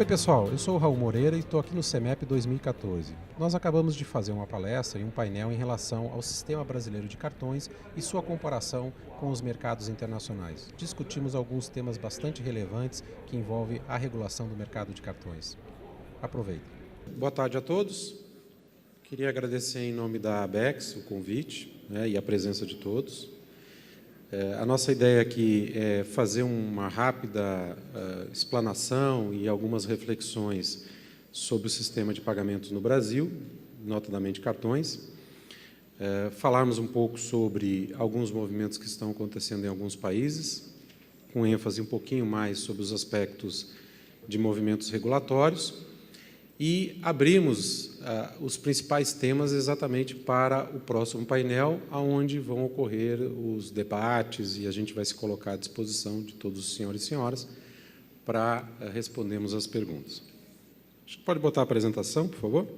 Oi pessoal, eu sou o Raul Moreira e estou aqui no CEMEP 2014. Nós acabamos de fazer uma palestra e um painel em relação ao sistema brasileiro de cartões e sua comparação com os mercados internacionais. Discutimos alguns temas bastante relevantes que envolvem a regulação do mercado de cartões. Aproveita. Boa tarde a todos. Queria agradecer em nome da ABEX o convite, e a presença de todos. A nossa ideia aqui é fazer uma rápida explanação e algumas reflexões sobre o sistema de pagamentos no Brasil, notadamente cartões, falarmos um pouco sobre alguns movimentos que estão acontecendo em alguns países, com ênfase um pouquinho mais sobre os aspectos de movimentos regulatórios, e abrimos os principais temas exatamente para o próximo painel, onde vão ocorrer os debates e a gente vai se colocar à disposição de todos os senhores e senhoras para respondermos as perguntas. Acho que pode botar a apresentação, por favor?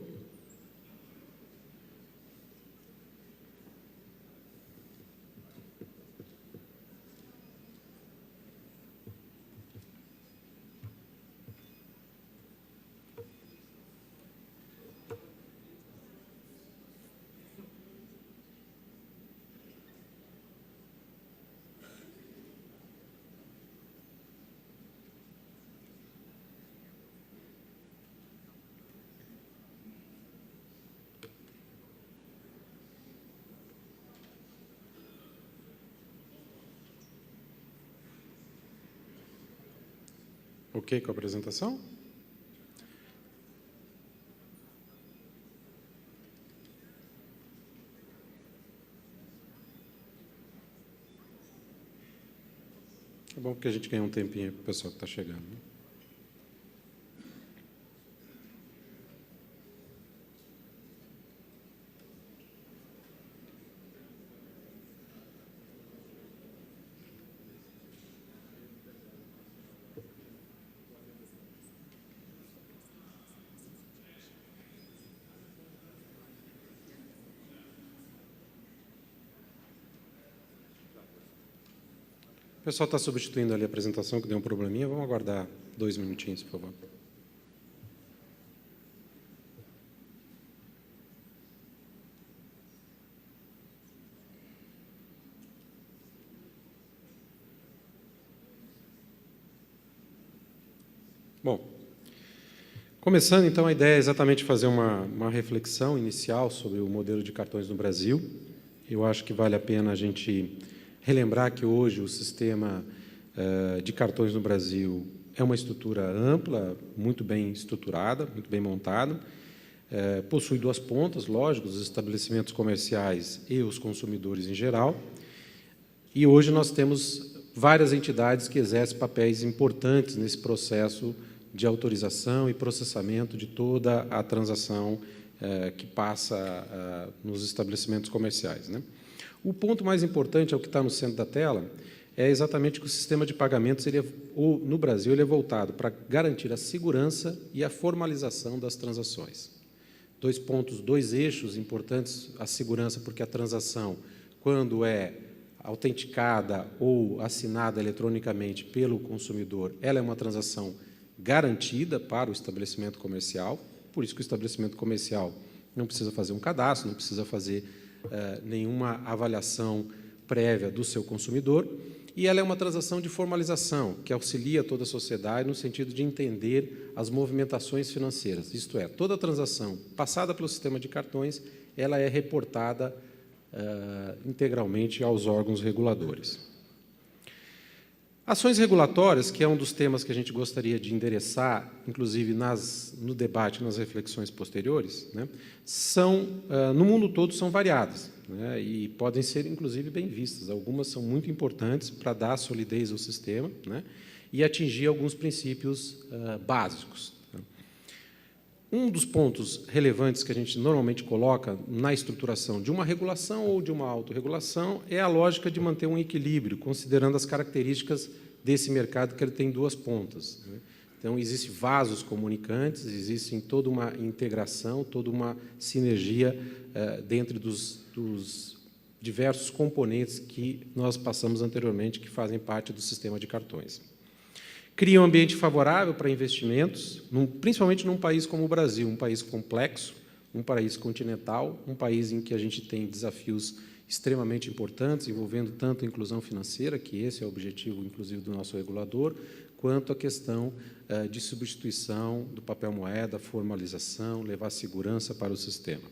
Ok com a apresentação? É bom porque a gente ganha um tempinho para o pessoal que está chegando. O pessoal está substituindo ali a apresentação, que deu um probleminha. Vamos aguardar 2 minutinhos, por favor. Bom, começando, então, a ideia é exatamente fazer uma reflexão inicial sobre o modelo de cartões no Brasil. Eu acho que vale a pena a gente relembrar que hoje o sistema de cartões no Brasil é uma estrutura ampla, muito bem estruturada, muito bem montada, possui 2 pontas, lógico, os estabelecimentos comerciais e os consumidores em geral, e hoje nós temos várias entidades que exercem papéis importantes nesse processo de autorização e processamento de toda a transação que passa nos estabelecimentos comerciais, né? O ponto mais importante, é o que está no centro da tela, é exatamente que o sistema de pagamentos, no Brasil, ele é voltado para garantir a segurança e a formalização das transações. 2 pontos, 2 eixos importantes: a segurança, porque a transação, quando é autenticada ou assinada eletronicamente pelo consumidor, ela é uma transação garantida para o estabelecimento comercial, por isso que o estabelecimento comercial não precisa fazer um cadastro, não precisa fazer nenhuma avaliação prévia do seu consumidor, e ela é uma transação de formalização, que auxilia toda a sociedade no sentido de entender as movimentações financeiras, isto é, toda transação passada pelo sistema de cartões, ela é reportada integralmente aos órgãos reguladores. Ações regulatórias, que é um dos temas que a gente gostaria de endereçar, inclusive no debate, nas reflexões posteriores, né, no mundo todo são variadas, né, e podem ser, inclusive, bem vistas. Algumas são muito importantes para dar solidez ao sistema, né, e atingir alguns princípios básicos. Um dos pontos relevantes que a gente normalmente coloca na estruturação de uma regulação ou de uma autorregulação é a lógica de manter um equilíbrio, considerando as características desse mercado, que ele tem 2 pontas, né? Então, existem vasos comunicantes, existe toda uma integração, toda uma sinergia dentro dos diversos componentes que nós passamos anteriormente, que fazem parte do sistema de cartões. Cria um ambiente favorável para investimentos, principalmente num país como o Brasil, um país complexo, um país continental, um país em que a gente tem desafios extremamente importantes, envolvendo tanto a inclusão financeira, que esse é o objetivo, inclusive, do nosso regulador, quanto a questão de substituição do papel moeda, formalização, levar segurança para o sistema.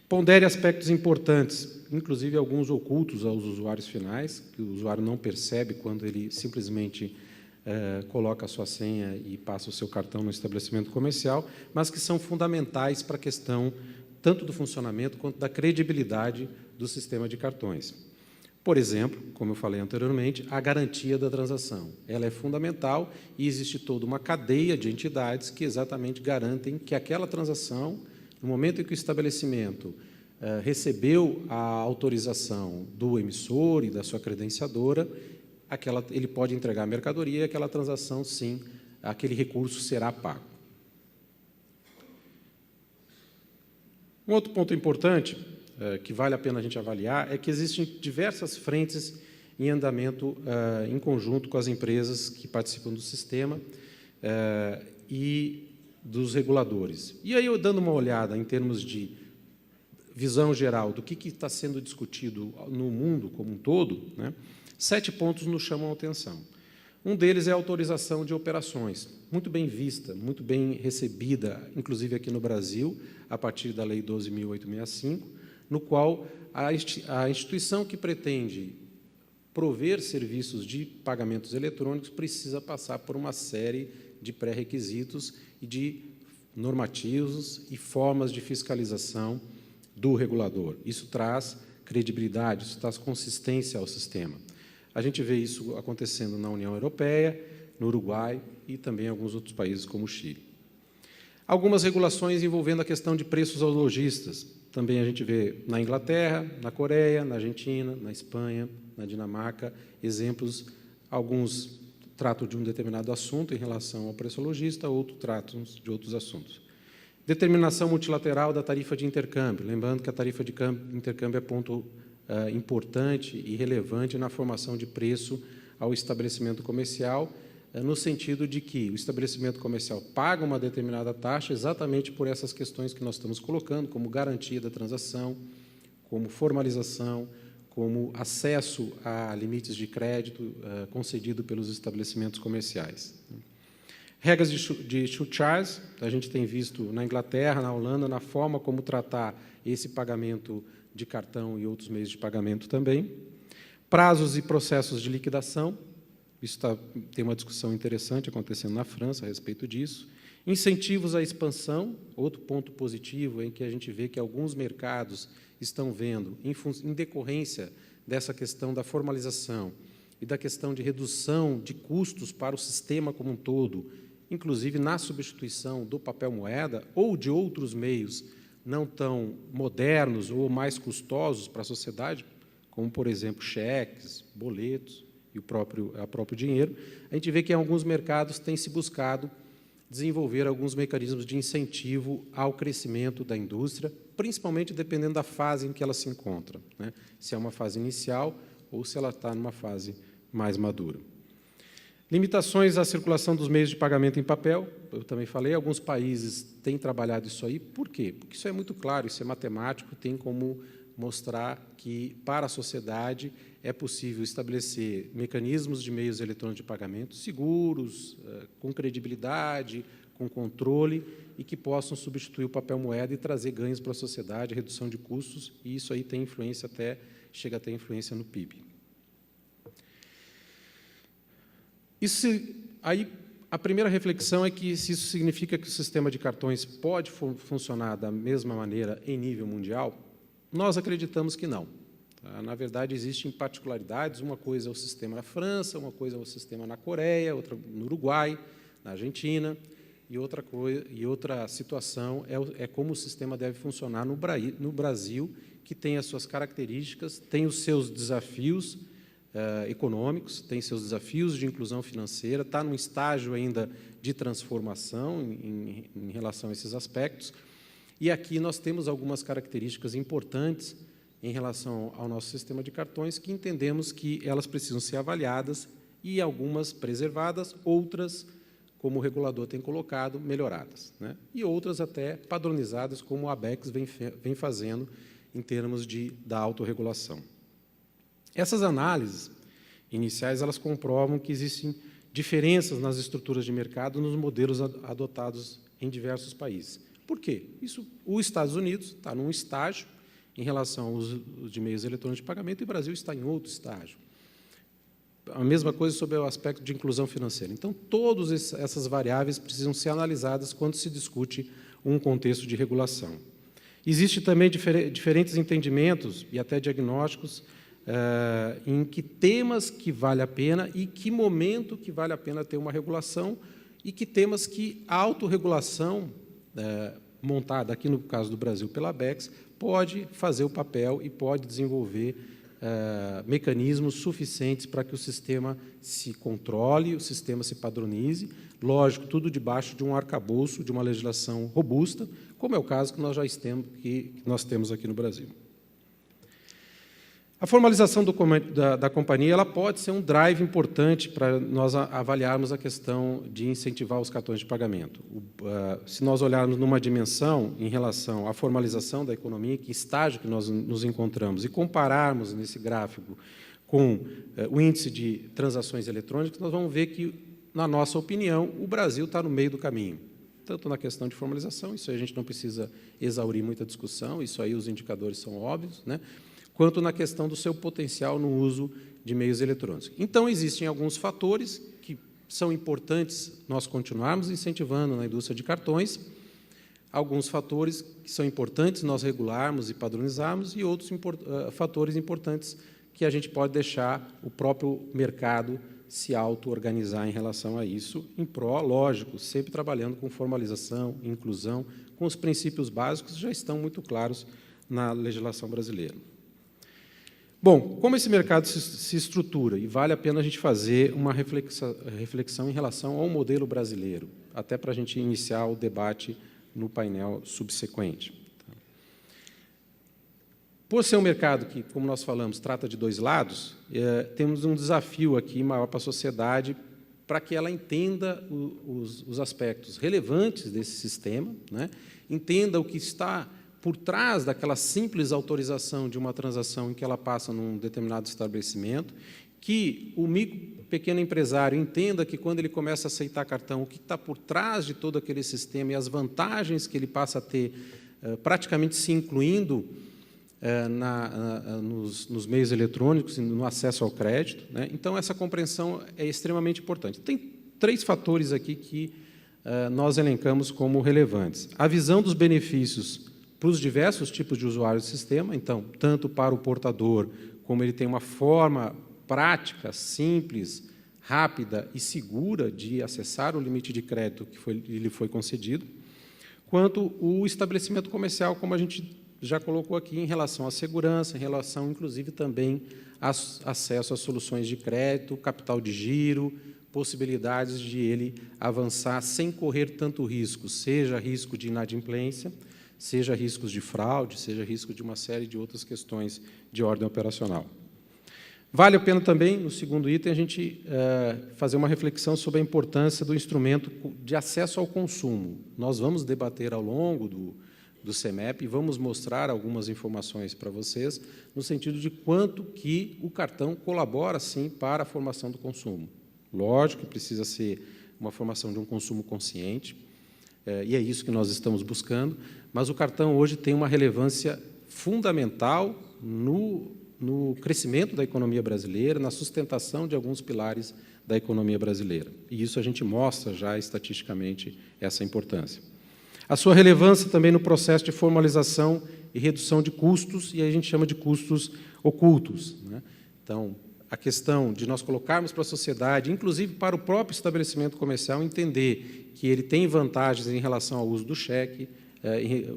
Pondere aspectos importantes, inclusive alguns ocultos aos usuários finais, que o usuário não percebe quando ele simplesmente coloca a sua senha e passa o seu cartão no estabelecimento comercial, mas que são fundamentais para a questão tanto do funcionamento quanto da credibilidade do sistema de cartões. Por exemplo, como eu falei anteriormente, a garantia da transação. Ela é fundamental e existe toda uma cadeia de entidades que exatamente garantem que aquela transação, no momento em que o estabelecimento recebeu a autorização do emissor e da sua credenciadora, ele pode entregar a mercadoria e aquela transação, sim, aquele recurso será pago. Um outro ponto importante, que vale a pena a gente avaliar, é que existem diversas frentes em andamento em conjunto com as empresas que participam do sistema e dos reguladores. E aí, eu dando uma olhada em termos de visão geral do que está sendo discutido no mundo como um todo, né, 7 pontos nos chamam a atenção. Um deles é a autorização de operações, muito bem vista, muito bem recebida, inclusive aqui no Brasil, a partir da Lei 12.865, no qual a instituição que pretende prover serviços de pagamentos eletrônicos precisa passar por uma série de pré-requisitos e de normativos e formas de fiscalização do regulador. Isso traz credibilidade, isso traz consistência ao sistema. A gente vê isso acontecendo na União Europeia, no Uruguai e também em alguns outros países, como o Chile. Algumas regulações envolvendo a questão de preços aos lojistas. Também a gente vê na Inglaterra, na Coreia, na Argentina, na Espanha, na Dinamarca, exemplos, alguns tratam de um determinado assunto em relação ao preço ao lojista, outros tratam de outros assuntos. Determinação multilateral da tarifa de intercâmbio. Lembrando que a tarifa de intercâmbio é ponto importante e relevante na formação de preço ao estabelecimento comercial, no sentido de que o estabelecimento comercial paga uma determinada taxa exatamente por essas questões que nós estamos colocando, como garantia da transação, como formalização, como acesso a limites de crédito concedido pelos estabelecimentos comerciais. Regras de surcharge, a gente tem visto na Inglaterra, na Holanda, na forma como tratar esse pagamento de cartão e outros meios de pagamento também. Prazos e processos de liquidação, isso tem uma discussão interessante acontecendo na França a respeito disso. Incentivos à expansão, outro ponto positivo em que a gente vê que alguns mercados estão vendo, em decorrência dessa questão da formalização e da questão de redução de custos para o sistema como um todo, inclusive na substituição do papel moeda ou de outros meios não tão modernos ou mais custosos para a sociedade, como, por exemplo, cheques, boletos e o próprio dinheiro, a gente vê que em alguns mercados tem se buscado desenvolver alguns mecanismos de incentivo ao crescimento da indústria, principalmente dependendo da fase em que ela se encontra, né? Se é uma fase inicial ou se ela está numa fase mais madura. Limitações à circulação dos meios de pagamento em papel, eu também falei, alguns países têm trabalhado isso aí. Por quê? Porque isso é muito claro, isso é matemático, tem como mostrar que, para a sociedade, é possível estabelecer mecanismos de meios eletrônicos de pagamento seguros, com credibilidade, com controle, e que possam substituir o papel moeda e trazer ganhos para a sociedade, redução de custos, e isso aí tem influência chega a ter influência no PIB. Aí, a primeira reflexão é que se isso significa que o sistema de cartões pode funcionar da mesma maneira em nível mundial, nós acreditamos que não. Tá? Na verdade, existem particularidades, uma coisa é o sistema na França, uma coisa é o sistema na Coreia, outra no Uruguai, na Argentina, e outra situação é como o sistema deve funcionar no Brasil, que tem as suas características, tem os seus desafios econômicos, tem seus desafios de inclusão financeira, está num estágio ainda de transformação em relação a esses aspectos. E aqui nós temos algumas características importantes em relação ao nosso sistema de cartões que entendemos que elas precisam ser avaliadas e algumas preservadas, outras, como o regulador tem colocado, melhoradas, né? E outras até padronizadas, como a ABECS vem fazendo em termos da autorregulação. Essas análises iniciais elas comprovam que existem diferenças nas estruturas de mercado nos modelos adotados em diversos países. Por quê? Os Estados Unidos está num estágio em relação ao uso de meios eletrônicos de pagamento e o Brasil está em outro estágio. A mesma coisa sobre o aspecto de inclusão financeira. Então, todas essas variáveis precisam ser analisadas quando se discute um contexto de regulação. Existem também diferentes entendimentos e até diagnósticos em que temas que vale a pena e que momento que vale a pena ter uma regulação e que temas que a autorregulação montada, aqui no caso do Brasil, pela ABECS, pode fazer o papel e pode desenvolver mecanismos suficientes para que o sistema se controle, o sistema se padronize, lógico, tudo debaixo de um arcabouço, de uma legislação robusta, como é o caso que nós temos aqui no Brasil. A formalização da companhia ela pode ser um drive importante para nós avaliarmos a questão de incentivar os cartões de pagamento. Se nós olharmos numa dimensão em relação à formalização da economia, que estágio que nós nos encontramos, e compararmos nesse gráfico com o índice de transações eletrônicas, nós vamos ver que, na nossa opinião, o Brasil está no meio do caminho. Tanto na questão de formalização, isso aí a gente não precisa exaurir muita discussão, isso aí os indicadores são óbvios, né? Quanto na questão do seu potencial no uso de meios eletrônicos. Então, existem alguns fatores que são importantes nós continuarmos incentivando na indústria de cartões, alguns fatores que são importantes nós regularmos e padronizarmos, e outros fatores importantes que a gente pode deixar o próprio mercado se auto-organizar em relação a isso, em pró, lógico, sempre trabalhando com formalização, inclusão, com os princípios básicos que já estão muito claros na legislação brasileira. Bom, como esse mercado se estrutura, e vale a pena a gente fazer uma reflexão em relação ao modelo brasileiro, até para a gente iniciar o debate no painel subsequente. Por ser um mercado que, como nós falamos, trata de dois lados, temos um desafio aqui maior para a sociedade para que ela entenda os aspectos relevantes desse sistema, né? Entenda o que está por trás daquela simples autorização de uma transação em que ela passa num determinado estabelecimento, que o pequeno empresário entenda que, quando ele começa a aceitar cartão, o que está por trás de todo aquele sistema e as vantagens que ele passa a ter, praticamente se incluindo nos meios eletrônicos e no acesso ao crédito, né? Então, essa compreensão é extremamente importante. Tem 3 fatores aqui que nós elencamos como relevantes. A visão dos benefícios para os diversos tipos de usuários do sistema, então, tanto para o portador, como ele tem uma forma prática, simples, rápida e segura de acessar o limite de crédito que lhe foi concedido, quanto o estabelecimento comercial, como a gente já colocou aqui, em relação à segurança, em relação, inclusive, também a acesso a soluções de crédito, capital de giro, possibilidades de ele avançar sem correr tanto risco, seja risco de inadimplência, seja riscos de fraude, seja risco de uma série de outras questões de ordem operacional. Vale a pena também, no segundo item, a gente fazer uma reflexão sobre a importância do instrumento de acesso ao consumo. Nós vamos debater ao longo do CEMEP e vamos mostrar algumas informações para vocês, no sentido de quanto que o cartão colabora, sim, para a formação do consumo. Lógico que precisa ser uma formação de um consumo consciente, e é isso que nós estamos buscando, mas o cartão hoje tem uma relevância fundamental no crescimento da economia brasileira, na sustentação de alguns pilares da economia brasileira. E isso a gente mostra já estatisticamente essa importância. A sua relevância também no processo de formalização e redução de custos, e a gente chama de custos ocultos, né? Então, a questão de nós colocarmos para a sociedade, inclusive para o próprio estabelecimento comercial, entender que ele tem vantagens em relação ao uso do cheque,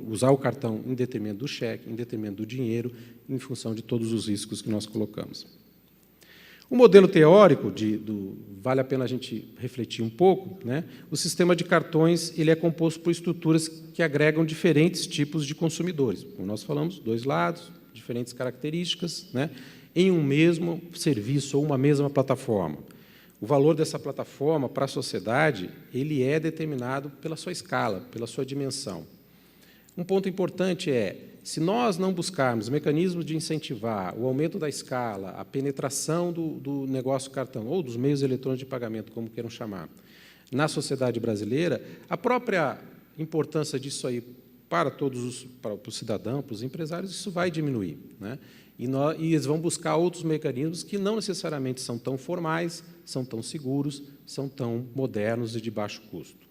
usar o cartão em detrimento do cheque, em detrimento do dinheiro, em função de todos os riscos que nós colocamos. O modelo teórico, vale a pena a gente refletir um pouco, né? O sistema de cartões ele é composto por estruturas que agregam diferentes tipos de consumidores. Como nós falamos, dois lados, diferentes características, né? Em um mesmo serviço ou uma mesma plataforma. o valor dessa plataforma para a sociedade, ele é determinado pela sua escala, pela sua dimensão. Um ponto importante é, se nós não buscarmos mecanismos de incentivar o aumento da escala, a penetração do negócio cartão, ou dos meios eletrônicos de pagamento, como queiram chamar, na sociedade brasileira, a própria importância disso aí para os cidadãos, para os empresários, isso vai diminuir, né? E eles vão buscar outros mecanismos que não necessariamente são tão formais, são tão seguros, são tão modernos e de baixo custo.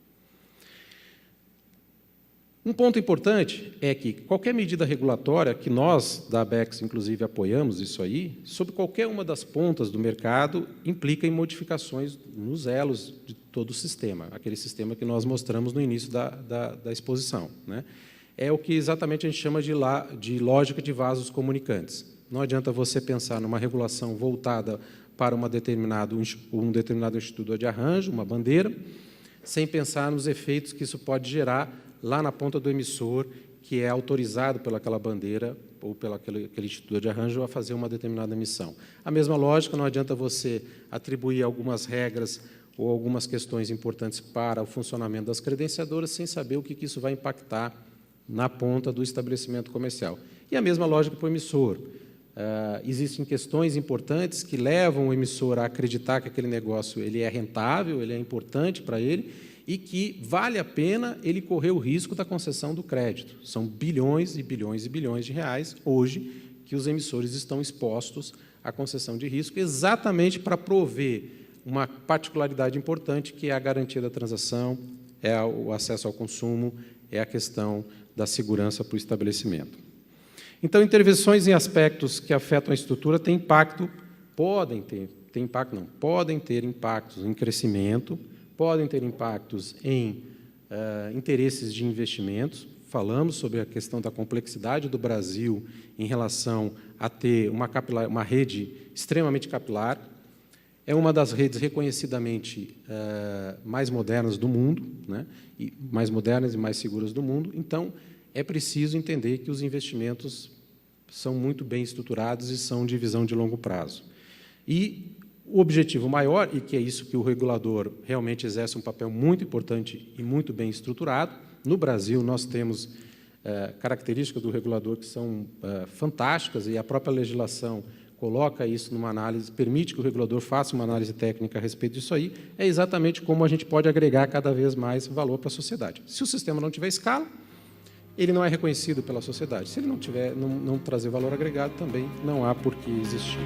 Um ponto importante é que qualquer medida regulatória, que nós, da ABECS, inclusive, apoiamos isso aí, sobre qualquer uma das pontas do mercado, implica em modificações nos elos de todo o sistema, aquele sistema que nós mostramos no início da exposição, né? É o que exatamente a gente chama de lógica de vasos comunicantes. Não adianta você pensar numa regulação voltada para um determinado instituto de arranjo, uma bandeira, sem pensar nos efeitos que isso pode gerar lá na ponta do emissor, que é autorizado pelaquela bandeira ou pelo aquele instituto de arranjo a fazer uma determinada emissão. A mesma lógica, não adianta você atribuir algumas regras ou algumas questões importantes para o funcionamento das credenciadoras sem saber o que isso vai impactar na ponta do estabelecimento comercial. E a mesma lógica para o emissor. Existem questões importantes que levam o emissor a acreditar que aquele negócio ele é rentável, ele é importante para ele, e que vale a pena ele correr o risco da concessão do crédito. São bilhões e bilhões e bilhões de reais, hoje, que os emissores estão expostos à concessão de risco, exatamente para prover uma particularidade importante, que é a garantia da transação, é o acesso ao consumo, é a questão da segurança para o estabelecimento. Então, intervenções em aspectos que afetam a estrutura podem ter impactos em crescimento, podem ter impactos em interesses de investimentos. Falamos sobre a questão da complexidade do Brasil em relação a ter uma rede extremamente capilar. É uma das redes reconhecidamente mais modernas do mundo, né? E mais modernas e mais seguras do mundo. Então, é preciso entender que os investimentos são muito bem estruturados e são de visão de longo prazo. E o objetivo maior, e que é isso que o regulador realmente exerce um papel muito importante e muito bem estruturado, no Brasil nós temos características do regulador que são fantásticas, e a própria legislação coloca isso numa análise, permite que o regulador faça uma análise técnica a respeito disso aí, é exatamente como a gente pode agregar cada vez mais valor para a sociedade. Se o sistema não tiver escala, ele não é reconhecido pela sociedade. Se ele não trazer valor agregado, também não há por que existir.